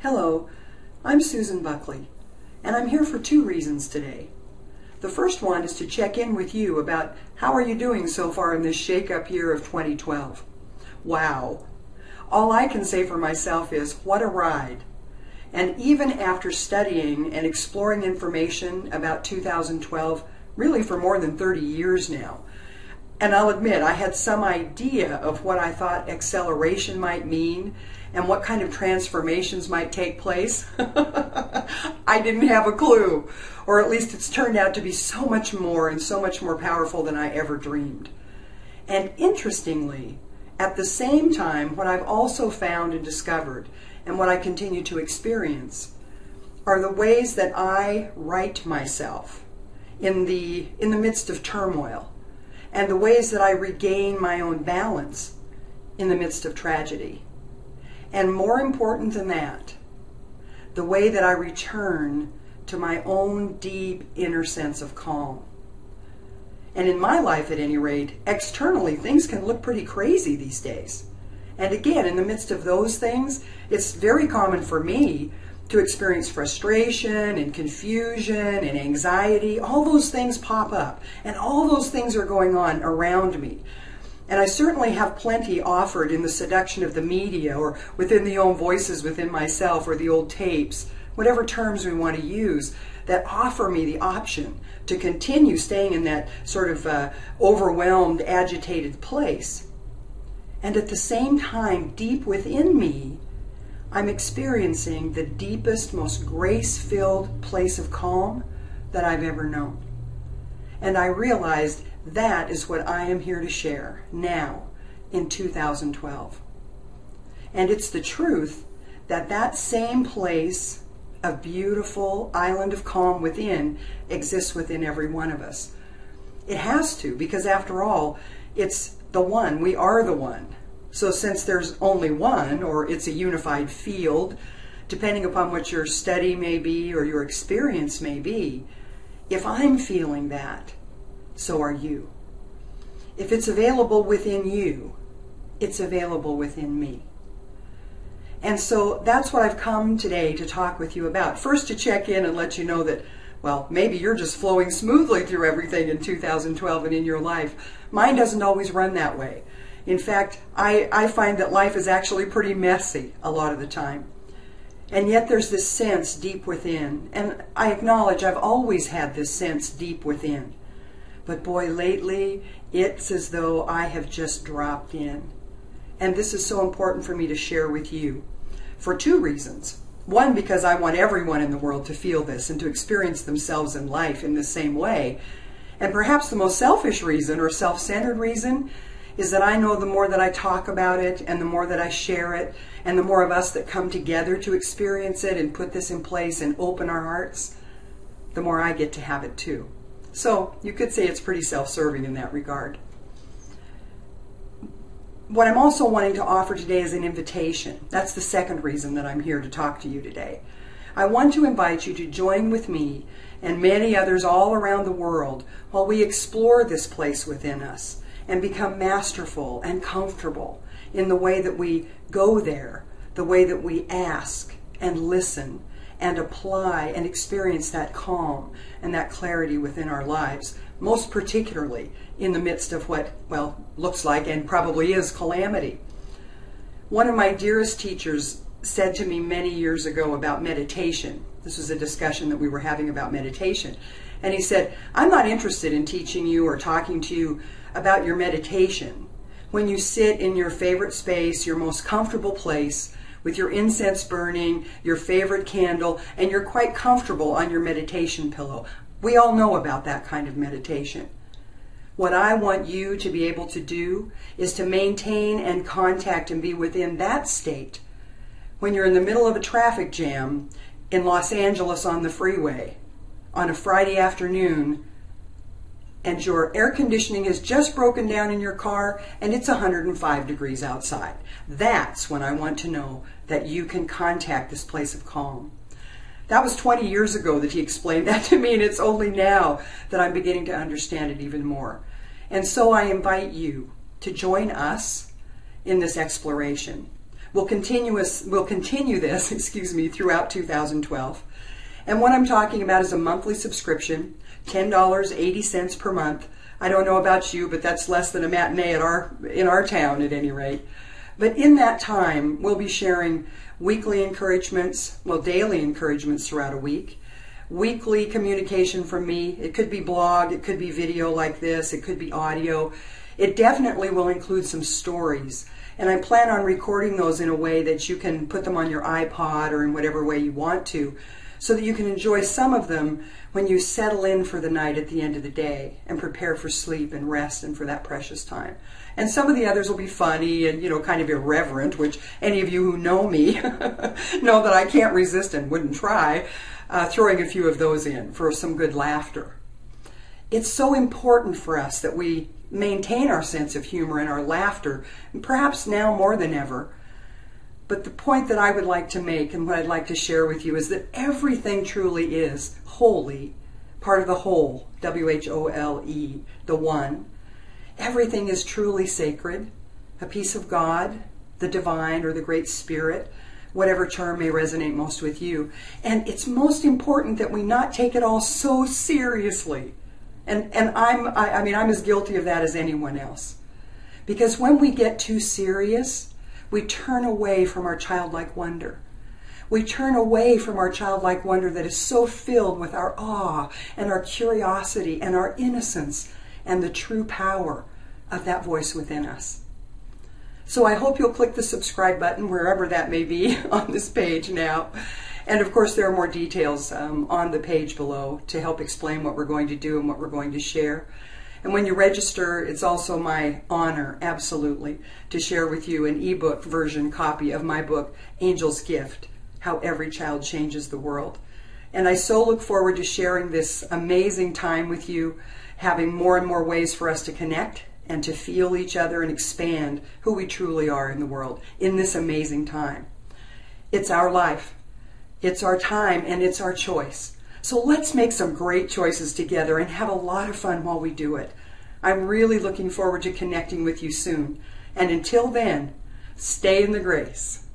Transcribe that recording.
Hello, I'm Susan Buckley, and I'm here for two reasons today. The first one is to check in with you about how are you doing so far in this shake-up year of 2012. Wow! All I can say for myself is, what a ride! And even after studying and exploring information about 2012, really for more than 30 years now, and I'll admit I had some idea of what I thought acceleration might mean and what kind of transformations might take place. I didn't have a clue, or at least it's turned out to be so much more and so much more powerful than I ever dreamed. And interestingly, at the same time, what I've also found and discovered, and what I continue to experience, are the ways that I right myself in the midst of turmoil, and the ways that I regain my own balance in the midst of tragedy. And more important than that, the way that I return to my own deep inner sense of calm. And in my life, at any rate, externally, things can look pretty crazy these days. And again, in the midst of those things, it's very common for me to experience frustration and confusion and anxiety. All those things pop up, and all those things are going on around me. And I certainly have plenty offered in the seduction of the media, or within the own voices within myself, or the old tapes, whatever terms we want to use, that offer me the option to continue staying in that sort of overwhelmed, agitated place. And at the same time, deep within me, I'm experiencing the deepest, most grace-filled place of calm that I've ever known. And I realized that is what I am here to share now in 2012. And it's the truth that that same place of beautiful island of calm within exists within every one of us. It has to, because after all, it's the one. We are the one. So since there's only one, or it's a unified field, depending upon what your study may be or your experience may be, if I'm feeling that, so are you. If it's available within you, it's available within me. And so that's what I've come today to talk with you about. First, to check in and let you know that, well, maybe you're just flowing smoothly through everything in 2012 and in your life. Mine doesn't always run that way. In fact, I find that life is actually pretty messy a lot of the time. And yet there's this sense deep within. And I acknowledge I've always had this sense deep within. But boy, lately, it's as though I have just dropped in. And this is so important for me to share with you for two reasons. One, because I want everyone in the world to feel this and to experience themselves in life in the same way. And perhaps the most selfish reason, or self-centered reason, is that I know the more that I talk about it and the more that I share it and the more of us that come together to experience it and put this in place and open our hearts, the more I get to have it too. So you could say it's pretty self-serving in that regard. What I'm also wanting to offer today is an invitation. That's the second reason that I'm here to talk to you today. I want to invite you to join with me and many others all around the world while we explore this place within us and become masterful and comfortable in the way that we go there, the way that we ask and listen and apply and experience that calm and that clarity within our lives, most particularly in the midst of what, well, looks like and probably is calamity. One of my dearest teachers said to me many years ago about meditation. This was a discussion that we were having about meditation. And he said, I'm not interested in teaching you or talking to you about your meditation when you sit in your favorite space, your most comfortable place, with your incense burning, your favorite candle, and you're quite comfortable on your meditation pillow. We all know about that kind of meditation. What I want you to be able to do is to maintain and contact and be within that state when you're in the middle of a traffic jam in Los Angeles on the freeway on a Friday afternoon, and your air conditioning has just broken down in your car and it's 105 degrees outside. That's when I want to know that you can contact this place of calm. That was 20 years ago that he explained that to me, and it's only now that I'm beginning to understand it even more. And so I invite you to join us in this exploration. We'll continue this, excuse me, throughout 2012. And what I'm talking about is a monthly subscription, $10.80 per month. I don't know about you, but that's less than a matinee in our town at any rate. But in that time, we'll be sharing weekly encouragements, well, daily encouragements throughout a week, weekly communication from me. It could be blog, it could be video like this, it could be audio. It definitely will include some stories. And I plan on recording those in a way that you can put them on your iPod or in whatever way you want to, so that you can enjoy some of them when you settle in for the night at the end of the day and prepare for sleep and rest and for that precious time. And some of the others will be funny and, kind of irreverent, which any of you who know me know that I can't resist and wouldn't try throwing a few of those in for some good laughter. It's so important for us that we maintain our sense of humor and our laughter, and perhaps now more than ever. But the point that I would like to make and what I'd like to share with you is that everything truly is holy, part of the whole, W-H-O-L-E, the one. Everything is truly sacred, a piece of God, the divine or the Great Spirit, whatever term may resonate most with you. And it's most important that we not take it all so seriously. And I'm as guilty of that as anyone else. Because when we get too serious, we turn away from our childlike wonder. We turn away from our childlike wonder that is so filled with our awe and our curiosity and our innocence and the true power of that voice within us. So I hope you'll click the subscribe button wherever that may be on this page now. And of course there are more details on the page below to help explain what we're going to do and what we're going to share. And when you register, it's also my honor, absolutely, to share with you an ebook version copy of my book, Angel's Gift, How Every Child Changes the World. And I so look forward to sharing this amazing time with you, having more and more ways for us to connect and to feel each other and expand who we truly are in the world in this amazing time. It's our life, it's our time, and it's our choice. So let's make some great choices together and have a lot of fun while we do it. I'm really looking forward to connecting with you soon. And until then, stay in the grace.